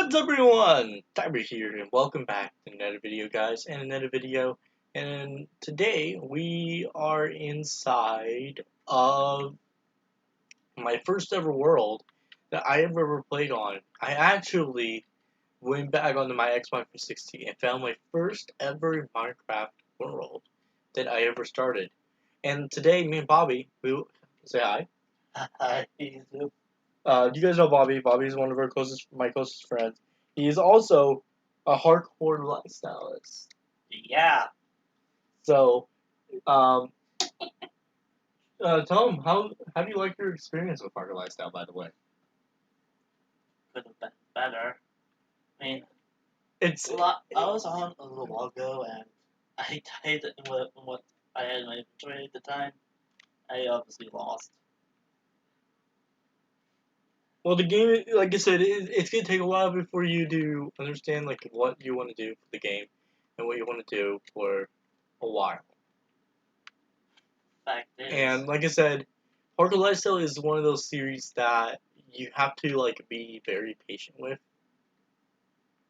What's up everyone? TyBear here and welcome back to another video guys and today we are inside of my first ever world that I have ever played on. I actually went back onto my Xbox 360 and found my first ever Minecraft world that I ever started. And today me and Bobby, we will say hi. Hi. You guys know Bobby. Bobby is one of my closest friends. He is also a hardcore lifestylist. Yeah. So, um, tell him how do you like your experience with hardcore lifestyle? By the way, Could have been better. I mean, it's I was on a little while ago and I died in what I had in my inventory at the time. I obviously lost. well, the game, like I said, it's gonna take a while before you do understand like what you want to do for the game and what you want to do for a while. Fact is, And like I said, hardcore lifestyle is one of those series that you have to like be very patient with.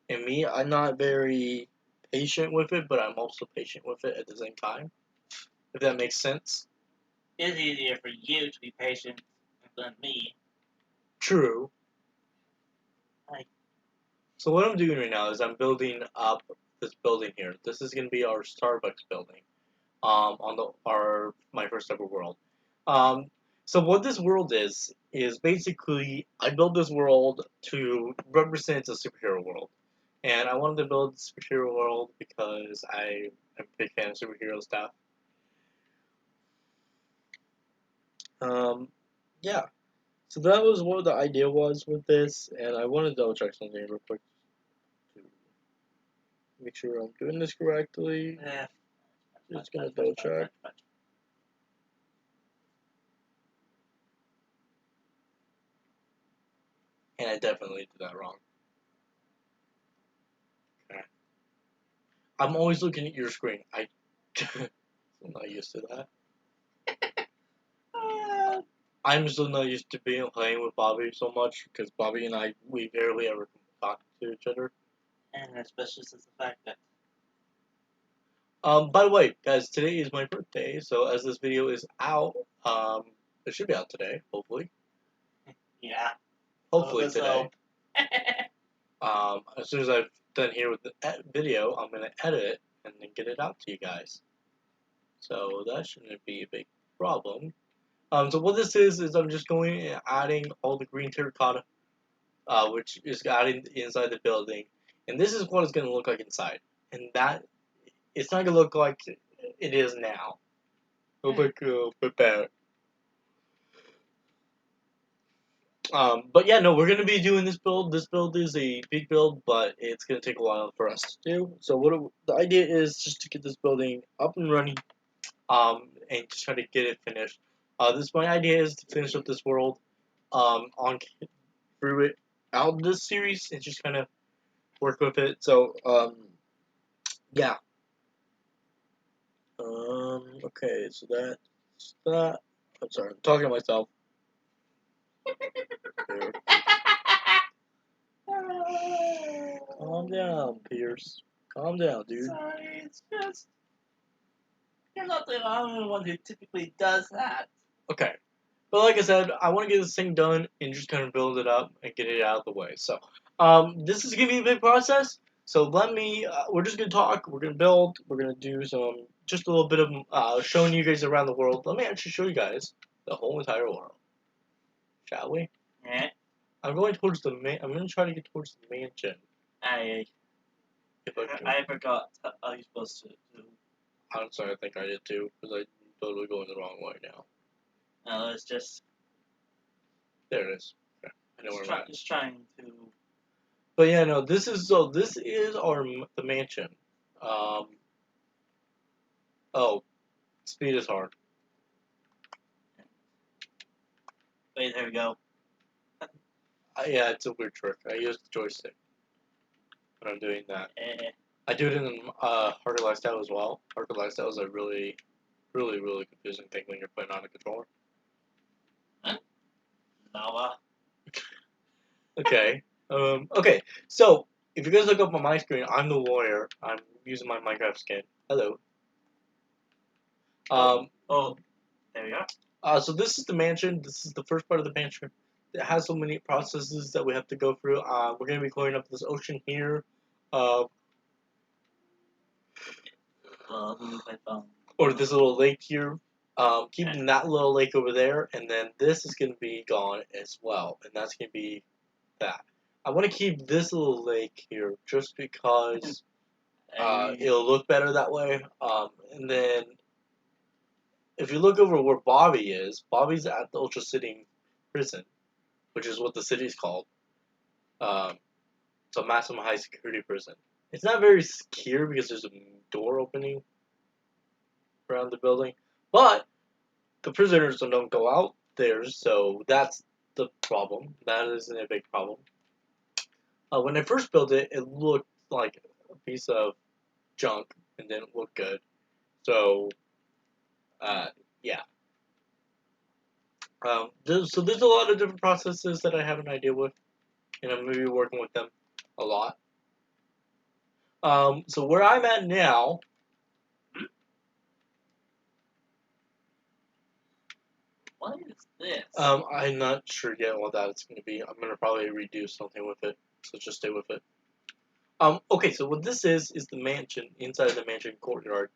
And me, I'm not very patient with it, but I'm also patient with it at the same time. If that makes sense. it's easier for you to be patient than me. True. Like, So what I'm doing right now is I'm building up this building here. This is gonna be our Starbucks building. On my first ever world. Um, so what this world is basically I built this world to represent a superhero world. And I wanted to build a superhero world because I am a big fan of superhero stuff. Yeah. So that was what the idea was with this, and I want to double check something real quick to make sure I'm doing this correctly. Just gonna double check. And I definitely did that wrong. Okay. I'm always looking at your screen. I'm not used to that. I'm still not used to playing with Bobby so much because Bobby and I we barely ever talk to each other. And especially since the fact that By the way, guys, today is my birthday, so as this video is out, it should be out today, hopefully. yeah. Hopefully today. So. As soon as I've done here with the video, I'm gonna edit it and then get it out to you guys. So that shouldn't be a big problem. So what this is I'm just going and adding all the green terracotta, which is adding inside the building, and this is what it's gonna look like inside. And that it's not gonna look like it is now. It'll look a bit better. But yeah, no, we're gonna be doing this build. This build is a big build, but it's gonna take a while for us to do. So the idea is just to get this building up and running, and just try to get it finished. My idea is to finish up this world, on through it out this series and just kind of work with it. So, yeah. Okay, so that's that. I'm sorry, I'm talking to myself. Here. Calm down, Pierce. Calm down, dude. Sorry, it's just you're not the only one who typically does that. Okay. But like I said, I want to get this thing done and just kind of build it up and get it out of the way. So, this is going to be a big process. So we're just going to talk, we're going to build, we're going to do just a little bit of showing you guys around the world. Let me actually show you guys the whole entire world. Shall we? Yeah. I'm going towards I'm going to try to get towards the mansion. I forgot how you're supposed to do. I'm sorry, I think I did too, because I'm totally going the wrong way now. No, it's just. There it is. Okay. I know where I'm at. Just trying to. But yeah, no, this is the mansion. Oh, speed is hard. Wait, there we go. Yeah, it's a weird trick. I use the joystick when I'm doing that. I do it in Harder Lifestyle as well. Harder Lifestyle is a really, really, really confusing thing when you're putting on a controller. Noah. Okay. Okay, so if you guys look up on my screen, I'm the warrior. I'm using my Minecraft skin. Hello. Oh, there we are. So this is the mansion. This is the first part of the mansion. It has so many processes that we have to go through. We're gonna be clearing up this ocean here, uh, My phone. or this little lake here. Keeping that little lake over there, and then this is gonna be gone as well, and that's gonna be that. I want to keep this little lake here just because it'll look better that way. And then if you look over where Bobby is, Bobby's at the Ultra City prison, which is what the city's called. Um, it's a maximum high security prison. It's not very secure because there's a door opening around the building, but the prisoners don't go out there, so that's the problem. That isn't a big problem. When I first built it, it looked like a piece of junk and didn't look good. So, uh, yeah. So there's a lot of different processes that I have an idea with, and I'm going to be working with them a lot. So where I'm at now, What is this? I'm not sure yet what that is going to be. I'm going to probably redo something with it, so just stay with it. Okay, so what this is the mansion, inside the mansion courtyard.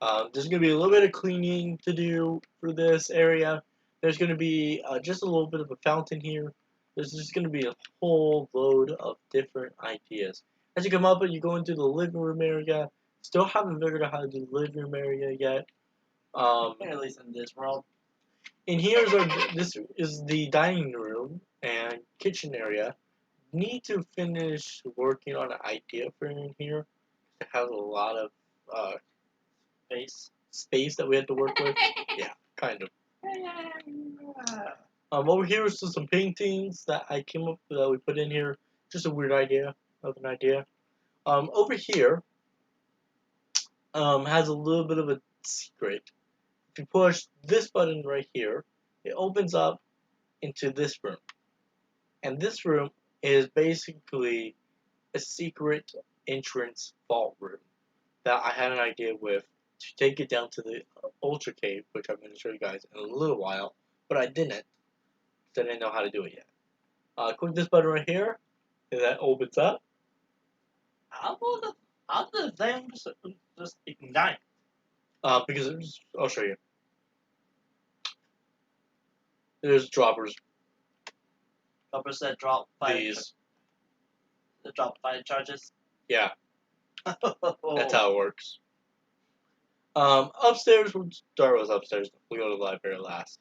There's going to be a little bit of cleaning to do for this area. There's going to be just a little bit of a fountain here. There's just going to be a whole load of different ideas. As you come up and you go into the living room area, still haven't figured out how to do the living room area yet. At least in this world. And this is the dining room and kitchen area. Need to finish working on an idea for in here. It has a lot of uh, space that we had to work with. Yeah, kind of. Over here is just some paintings that I came up with that we put in here. Just a weird idea of an idea. Over here has a little bit of a secret. If you push this button right here, it opens up into this room. And this room is basically a secret entrance vault room that I had an idea with to take it down to the Ultra Cave, which I'm going to show you guys in a little while, but I didn't, because I didn't know how to do it yet. Click this button right here, and that opens up. How does the flame just ignite? Because I'll show you. There's droppers. Droppers that drop fire. These. That drop fire charges. Yeah, that's how it works. Upstairs, we'll start with upstairs. We'll go to the library last.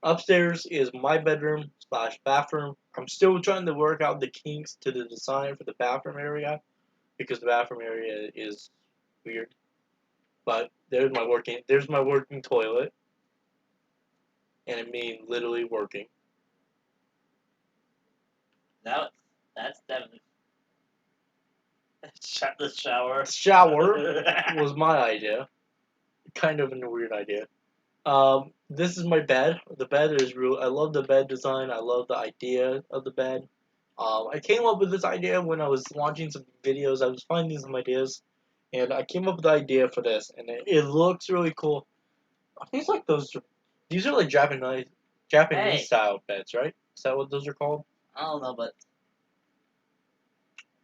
Upstairs is my bedroom / bathroom. I'm still trying to work out the kinks to the design for the bathroom area because the bathroom area is weird. But there's my working toilet, and I mean literally working. That's definitely the shower. Shower was my idea, kind of a weird idea. This is my bed. The bed is real. I love the bed design. I love the idea of the bed. I came up with this idea when I was watching some videos. I was finding some ideas, and I came up with the idea for this, and it looks really cool. I think it's like these are like Japanese style beds, right? Is that what those are called? I don't know, but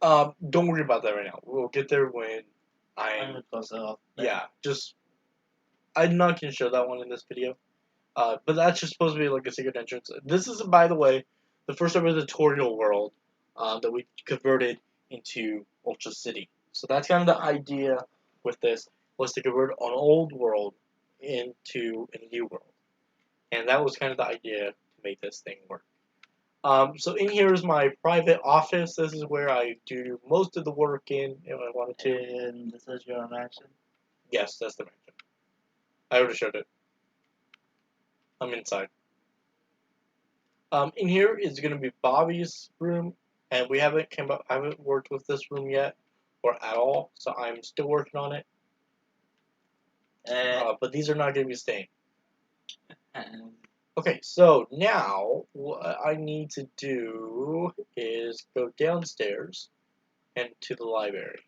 Don't worry about that right now. We'll get there when I'm close enough. yeah. Just I'm not gonna show that one in this video. But that's just supposed to be like a secret entrance. This is, by the way, the first ever tutorial world that we converted into Ultra City. So that's kind of the idea with this, was to convert an old world into a new world. And that was kind of the idea to make this thing work. So in here is my private office. This is where I do most of the work in if I wanted to. And this is your mansion? Yes, that's the mansion. I already showed it. I'm inside. In here is going to be Bobby's room, and we haven't I haven't worked with this room yet, or at all. So I'm still working on it. But these are not going to be staying. Okay, so now what I need to do is go downstairs and to the library.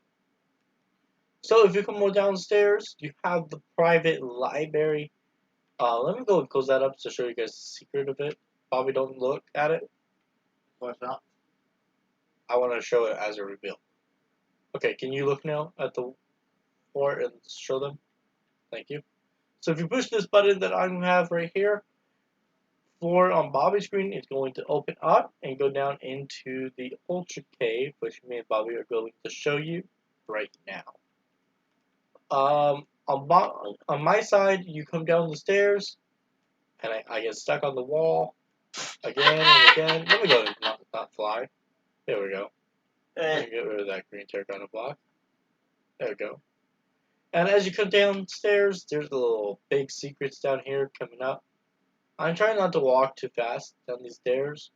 So if you come more downstairs, you have the private library. Let me go and close that up to show you guys the secret of it. Probably don't look at it. Of course not. I want to show it as a reveal. Okay, can you look now at the floor and show them? Thank you. So if you push this button that I have right here, floor on Bobby's screen is going to open up and go down into the Ultra Cave, which me and Bobby are going to show you right now. On my side, you come down the stairs, and I get stuck on the wall again and again. Let me go and not fly. There we go. Let me get rid of that green terracotta block. There we go. And as you come downstairs, there's little big secrets down here coming up. I'm trying not to walk too fast down these stairs.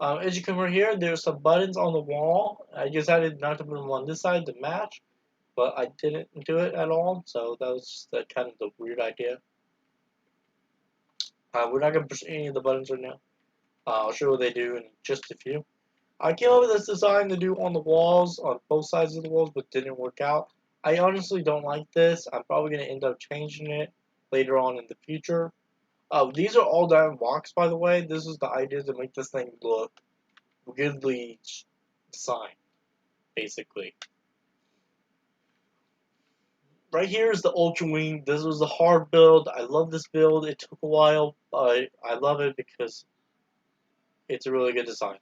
As you come right here, there's some buttons on the wall. I decided not to put them on this side to match, but I didn't do it at all, so that was kind of the weird idea. We're not going to push any of the buttons right now. I'll show you what they do in just a few. I came up with this design to do on the walls, on both sides of the walls, but didn't work out. I honestly don't like this. I'm probably going to end up changing it later on in the future. These are all diamond blocks, by the way. This is the idea to make this thing look weirdly designed, basically. Right here is the Ultra Wing. This was a hard build. I love this build. It took a while, but I love it because it's a really good design.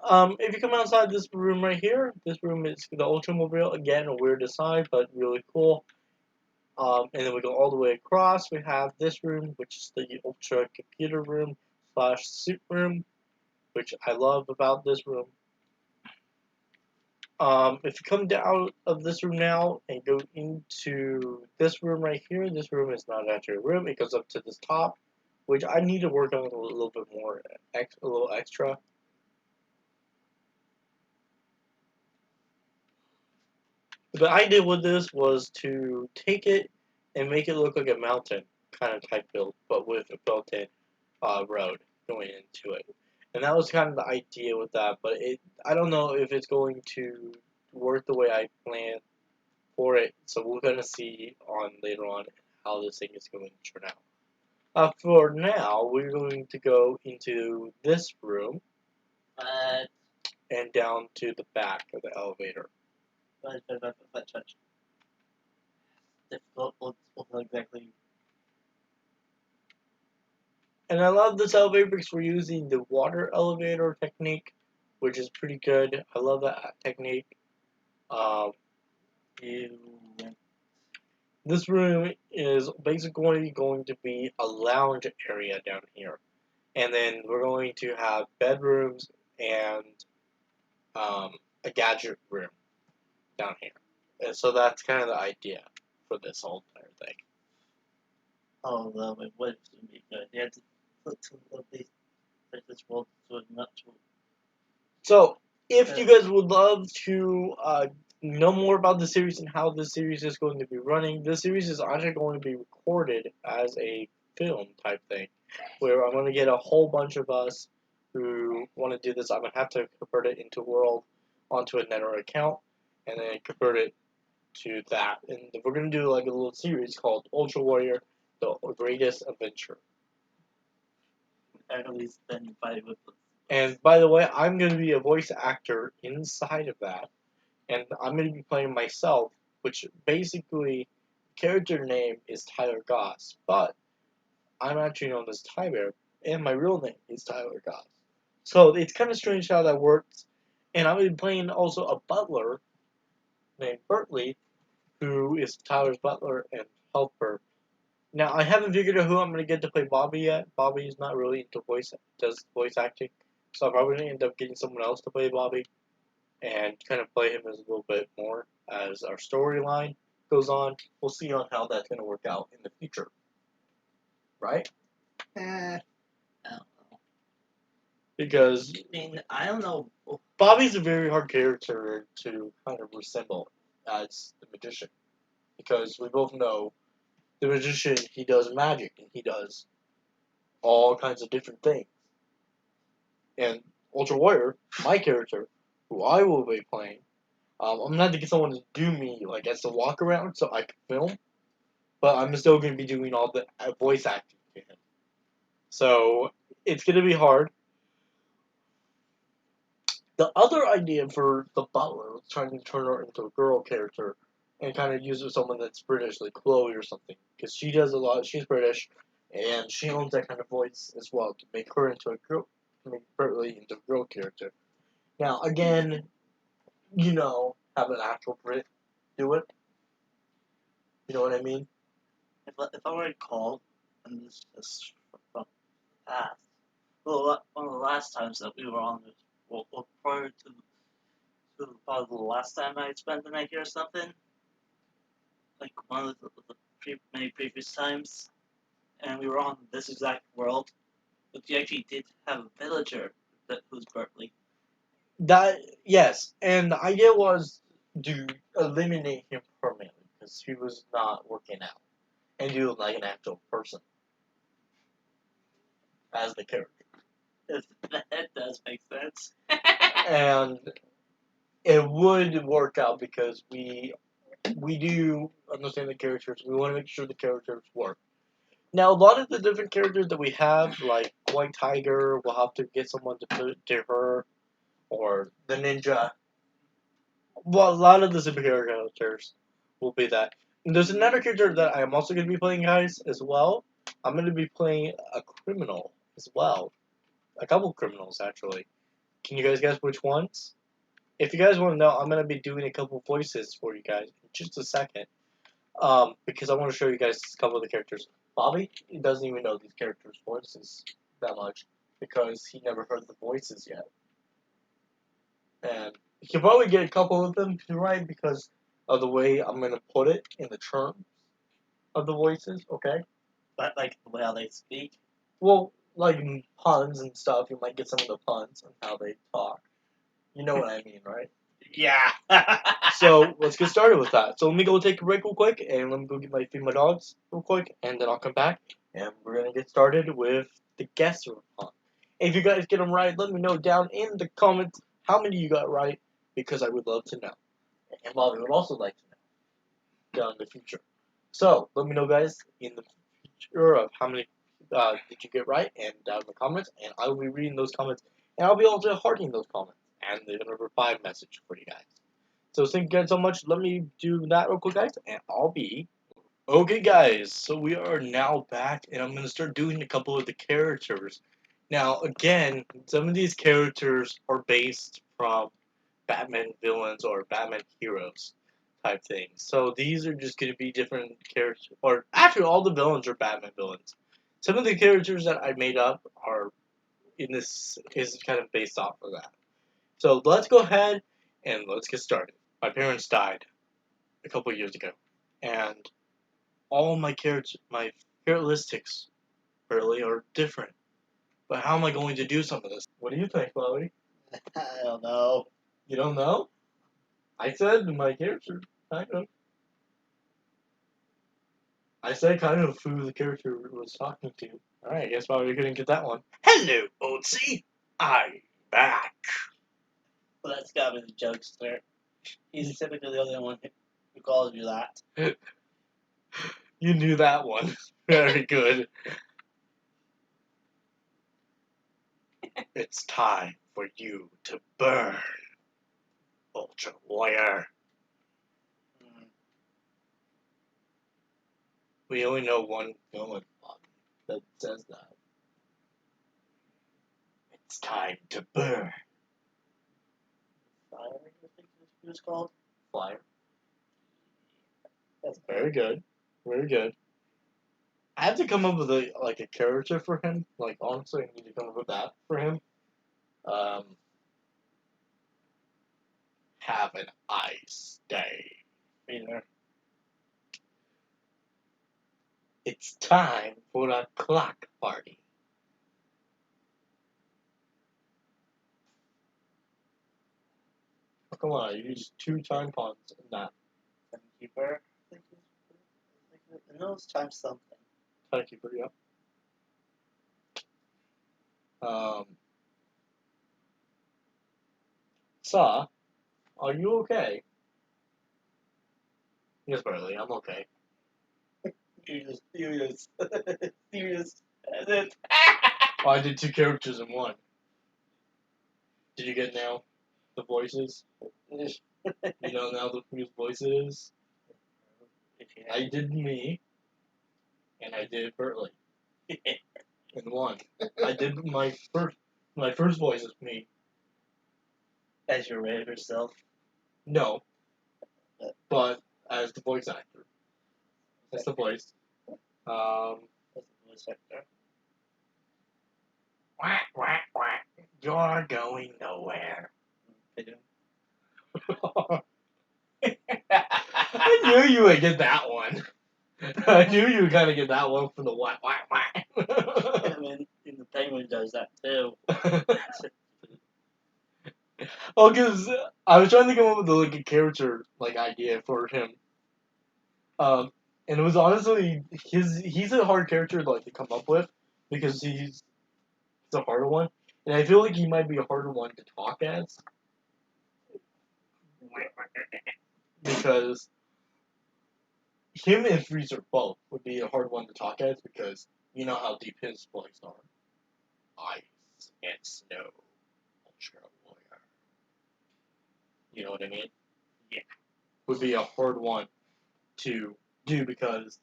If you come outside this room right here, this room is the Ultramobile. Again, a weird design, but really cool. And then we go all the way across. We have this room, which is the Ultra Computer Room / Suit Room, which I love about this room. If you come down of this room now and go into this room right here, this room is not actually a room. It goes up to this top, which I need to work on a little bit more, a little extra. The idea with this was to take it and make it look like a mountain kind of type build, but with a built-in road going into it. And that was kind of the idea with that, but I don't know if it's going to work the way I planned for it, so we're going to see on later on how this thing is going to turn out. For now, we're going to go into this room and down to the back of the elevator. Difficult, exactly. And I love this elevator because we're using the water elevator technique, which is pretty good. I love that technique. This room is basically going to be a lounge area down here. And then we're going to have bedrooms and a gadget room down here. And so that's kind of the idea for this whole entire thing. Oh, what is going to be good? You have to put this world to a nutshell. So, if you guys would love to know more about the series and how this series is going to be running, this series is actually going to be recorded as a film type thing, where I'm going to get a whole bunch of us who want to do this. I'm going to have to convert it into World onto a Netter account, and then convert it to that. And we're going to do like a little series called Ultra Warrior, The Greatest Adventure. At least then fight with them. And by the way, I'm going to be a voice actor inside of that. And I'm going to be playing myself, which basically, character name is Tyler Goss. But I'm actually known as TyBear, and my real name is Tyler Goss. So it's kind of strange how that works. And I'm going to be playing also a butler named Bertley, who is Tyler's butler and helper. Now, I haven't figured out who I'm going to get to play Bobby yet. Bobby is not really into does voice acting. So I'm probably going to end up getting someone else to play Bobby and kind of play him as a little bit more as our storyline goes on. We'll see on how that's going to work out in the future. Right? I don't know. Because I don't know. Bobby's a very hard character to kind of resemble as the magician. Because we both know The magician, he does magic, and he does all kinds of different things. And Ultra Warrior, my character, who I will be playing, I'm gonna have to get someone to do me like as a walk around so I can film, but I'm still gonna be doing all the voice acting to him. So it's gonna be hard. The other idea for the butler was trying to turn her into a girl character and kind of use her someone that's British, like Chloe or something, because she does a lot. She's British, and she owns that kind of voice as well to make her into a girl, make her into a girl character. Now, again, have an actual Brit do it. You know what I mean? If I recall, and this is from the past, well, one of the last times that we were on this, well prior to probably the last time I spent the night here or something, like one of the many previous times, and we were on this exact world, but you actually did have a villager who's Berkeley. That yes, and the idea was to eliminate him permanently because he was not working out, and do like an actual person as the character. That does make sense. And it would work out because we do understand the characters. We want to make sure the characters work. Now, a lot of the different characters that we have, like White Tiger, we'll have to get someone to put to her, or the ninja. Well, a lot of the superhero characters will be that. And there's another character that I am also going to be playing, guys, as well. I'm going to be playing a criminal as well. A couple criminals, actually. Can you guys guess which ones? If you guys want to know, I'm going to be doing a couple voices for you guys in just a second. Because I want to show you guys a couple of the characters. Bobby, he doesn't even know these characters' voices that much because he never heard the voices yet. And he'll probably get a couple of them right because of the way I'm going to put it in the terms of the voices, okay? But like the way how they speak. Well, like puns and stuff, you might get some of the puns and how they talk. You know what I mean, right? Yeah. So let's get started with that. So let me go take a break real quick, and let me go feed my dogs real quick, and then I'll come back, and we're gonna get started with the guess hunt. If you guys get them right, let me know down in the comments how many you got right, because I would love to know, and Bobby would also like to know down in the future. So let me know, guys, in the future of how many did you get right, and down in the comments, and I will be reading those comments, and I'll be also hearting those comments, and the number 5 message for you guys. So thank you guys so much. Let me do that real quick, guys, and I'll be... Okay, guys, so we are now back, and I'm going to start doing a couple of the characters. Now, again, some of these characters are based from Batman villains or Batman heroes type things. So these are just going to be different characters, or actually all the villains are Batman villains. Some of the characters that I made up are in this is kind of based off of that. So let's go ahead and let's get started. My parents died a couple years ago, and all my characteristics really are different. But how am I going to do some of this? What do you think, Chloe? I don't know. You don't know? I said my character, kind of. I said kind of who the character was talking to. Alright, I guess probably we couldn't get that one. Hello, Oatsy! I'm back. Well, that's gotta be the jokester. He's typically the only one who calls you that. You knew that one. Very good. It's time for you to burn, Ultra Warrior. We only know one villain that says that. It's time to burn. Fire, I think he was called. Flyer. That's very good. Very good. I have to come up with a character for him. Like honestly, I need to come up with that for him. Um, have an ice day. Peter. It's time for a clock party. Oh, come on, you used 2 time puns in that. Keeper. I think I know it's time something. Timekeeper, yeah. Saw, are you okay? Yes, Barley, I'm okay. Serious. Serious. That's it. Oh, I did 2 characters in one. Did you get now the voices? You know now whose voice it is? I did me, and I did Bertley. In one. I did my first voice is me. As your regular self. No. But as the voice actor. That's the voice. As the voice actor. Quack, quack, quack. You're going nowhere. I knew you would get that one. I knew you would kind of get that one from the whack, whack, whack. I mean, the penguin does that too. Oh, because I was trying to come up with like a character like idea for him. And it was honestly he's a hard character like to come up with because he's a harder one, and I feel like he might be a harder one to talk as because him and Freezer both would be a hard one to talk as because you know how deep his voice are. Ice and snow, ultra warrior. You know what I mean? Yeah. Would be a hard one to do because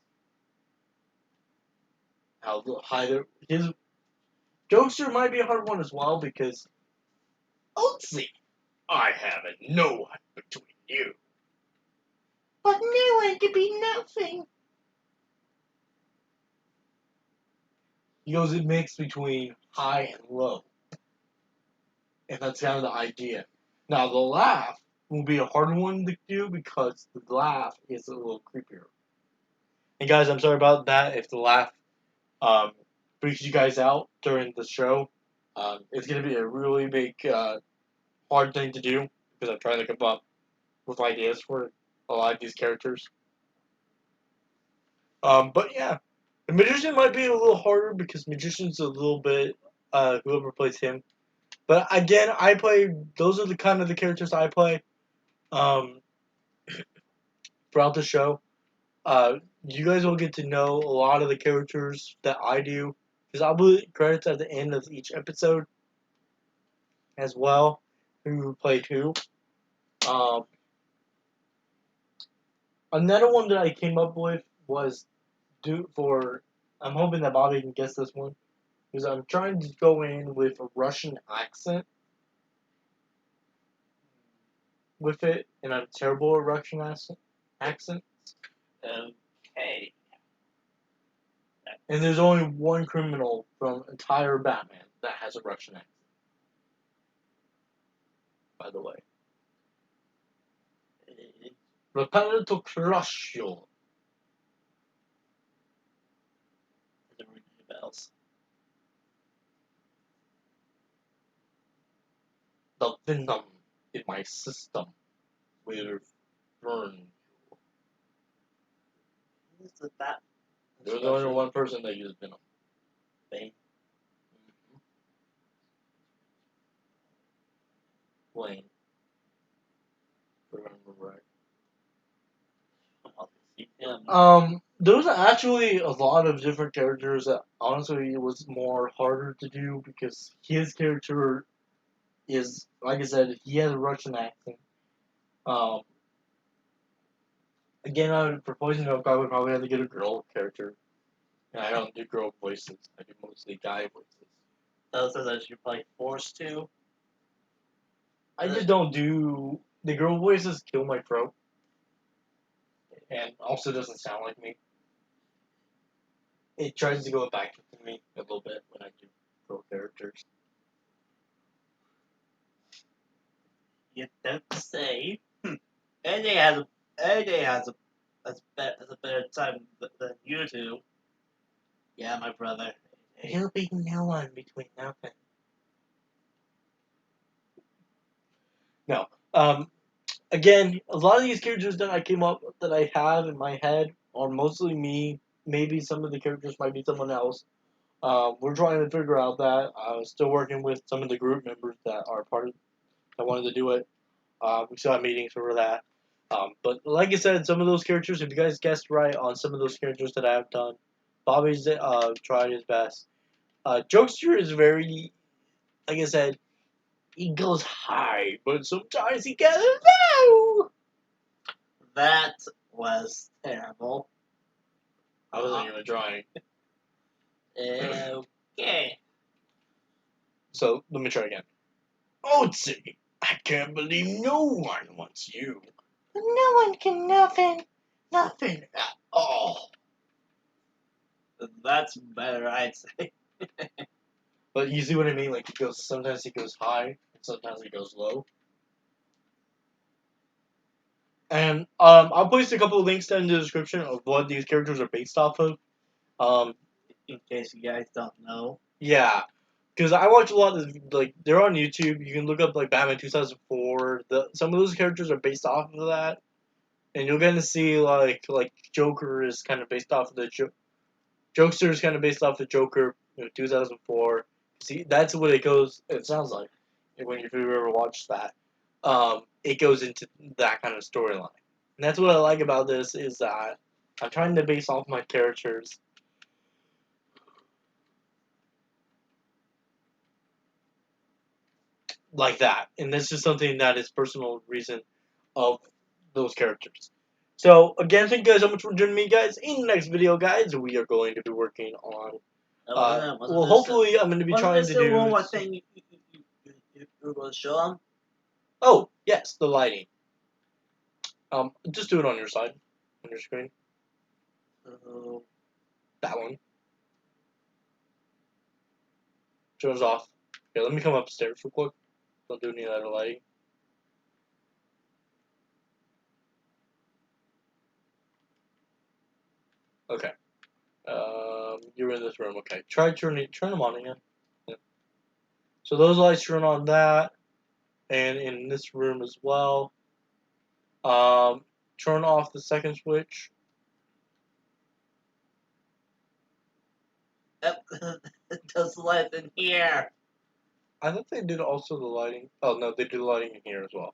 how high his Jokester might be a hard one as well because let's see. I have no one between you. But no one could be nothing. He goes a mix between high and low. And that's kind of the idea. Now, the laugh will be a hard one to do because the laugh is a little creepier. And guys, I'm sorry about that if the laugh freaks you guys out during the show. It's going to be a really big, hard thing to do because I'm trying to come up with ideas for a lot of these characters. But yeah, the Magician might be a little harder because Magician's a little bit, whoever plays him. But again, those are the kind of the characters I play, um, throughout the show. You guys will get to know a lot of the characters that I do, because I'll put credits at the end of each episode as well, who played who. Um, Another one that I came up with was I'm hoping that Bobby can guess this one, because I'm trying to go in with a Russian accent with it, and I'm terrible at Russian accent. Okay. And there's only one criminal from entire Batman that has a Russian accent. By the way. Prepare to crush you. Doesn't ring any bells. The venom in my system will burn you. Who's the bat? There's only one person that uses venom. Bane. Wayne. Remember right. There's actually a lot of different characters that honestly it was more harder to do because his character is, like I said, he has a Russian accent. Um, Again, for Poison Oak, I would probably have to get a girl character. And I don't do girl voices. I do mostly guy voices. Those are those you're probably forced to. I just don't do the girl voices. Kill my throat, and also doesn't sound like me. It tries to go back to me a little bit when I do girl characters. You have to say, AJ has a better time than you do. Yeah, my brother. He'll be no one between nothing. No. Again, a lot of these characters that I came up that I have in my head are mostly me. Maybe some of the characters might be someone else. We're trying to figure out that. Still working with some of the group members that are part of that wanted to do it. We still have meetings for that. But like I said, some of those characters, if you guys guessed right on some of those characters that I have done, Bobby's tried his best. Jokester is very, like I said, he goes high, but sometimes he goes low. That was terrible. I wasn't even trying. Okay. So let me try again. Otzi, I can't believe no one wants you. No one can nothing at all. That's better, I'd say. But you see what I mean? Like sometimes he goes high, and sometimes he goes low. And I'll place a couple of links down in the description of what these characters are based off of. In case you guys don't know. Yeah, because I watch a lot of like they're on YouTube. You can look up like Batman 2004. Some of those characters are based off of that, and you're gonna see like Joker is kind of based off of the Jokester is kind of based off the Joker 2004. See, that's what it goes. It sounds like when if you ever watched that, it goes into that kind of storyline. And that's what I like about this is that I'm trying to base off my characters like that, and this is something that is personal reason of those characters. So again, thank you guys so much for joining me, guys. In the next video, guys, we are going to be working on. Well, hopefully, I'm going to be trying to do. One more thing you were going to show them? Oh yes, the lighting. Just do it on your side, on your screen. That one. Turns off. Okay, let me come upstairs real quick. Don't do any other lighting. Okay. You're in this room. Okay. Turn them on again. Yeah. So those lights turn on that, and in this room as well. Turn off the second switch. Those lights in here. I thought they did also the lighting. Oh no, they do the lighting in here as well.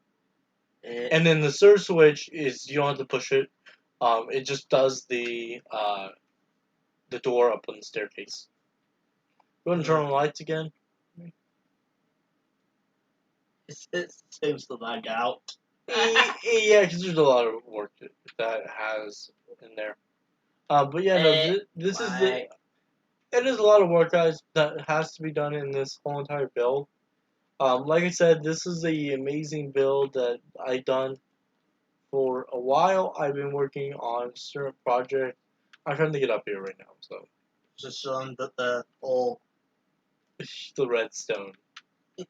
And then the third switch is you don't have to push it. It just does the door up on the staircase. Go ahead and turn on the lights again. It seems to lag out. Yeah, because there's a lot of work that has in there. But yeah, no, this is the. It is a lot of work, guys, that has to be done in this whole entire build. Like I said, this is the amazing build that I done for a while. I've been working on certain projects. I'm trying to get up here right now, so Just showing the whole. the redstone, and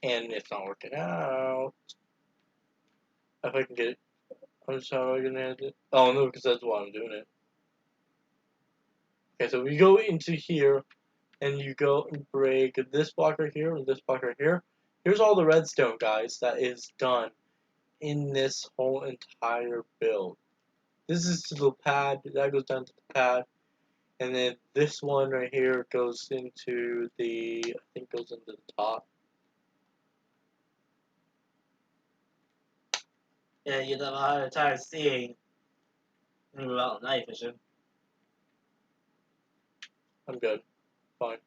it's not working out. If I can get it, I'm just how I'm gonna end it. Oh no, because that's why I'm doing it. Okay, so we go into here, and you go and break this block right here and this block right here. Here's all the redstone, guys, that is done in this whole entire build. This is to the pad, that goes down to the pad, and then this one right here goes into the, I think goes into the top. Yeah, you don't know how to try seeing without night vision. I'm good, fine.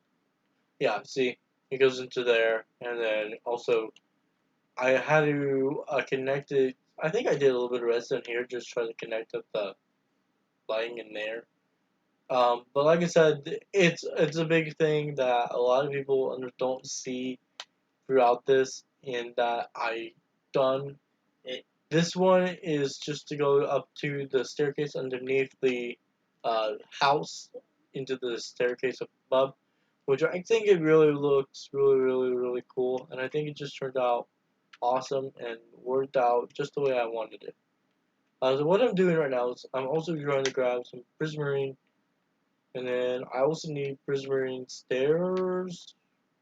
Yeah, see, it goes into there, and then also, I had to connect it, I think I did a little bit of redstone here, just try to connect up the lighting in there. But like I said, it's a big thing that a lot of people don't see throughout this, and that I done. This one is just to go up to the staircase underneath the house into the staircase above, which I think it really looks really cool, and I think it just turned out awesome and worked out just the way I wanted it. So what I'm doing right now is I'm also trying to grab some prismarine. And then I also need prismarine stairs.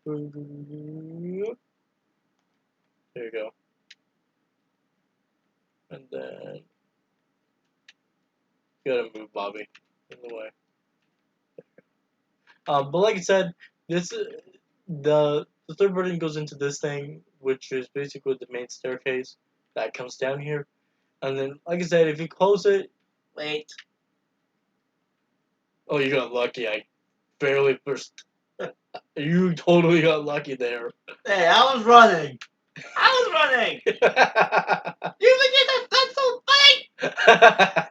There you go. And then You gotta move Bobby in the way. But like I said, this the third version goes into this thing, which is basically the main staircase that comes down here. And then, like I said, if you close it, Wait. oh, you got lucky. I barely pushed. You totally got lucky there. Hey, I was running. I was running. You think that's so funny?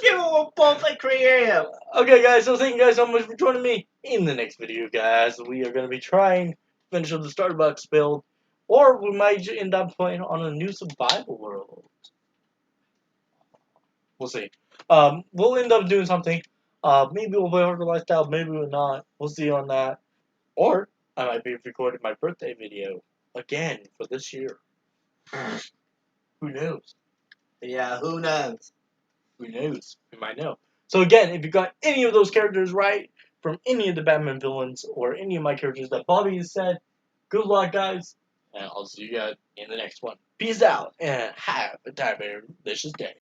You were both like creative. Okay, guys, so thank you guys so much for joining me. In the next video, guys, we are going to be trying to finish up the Starbucks build, or we might end up playing on a new survival world. We'll see. We'll end up doing something. Maybe we'll play Harder Lifestyle, maybe we'll not. We'll see on that. Or I might be recording my birthday video again for this year. Who knows? Yeah, who knows? Who knows? We might know. So again, if you got any of those characters right from any of the Batman villains or any of my characters that Bobby has said, good luck, guys. And I'll see you guys in the next one. Peace out and have a TYBEAR delicious day.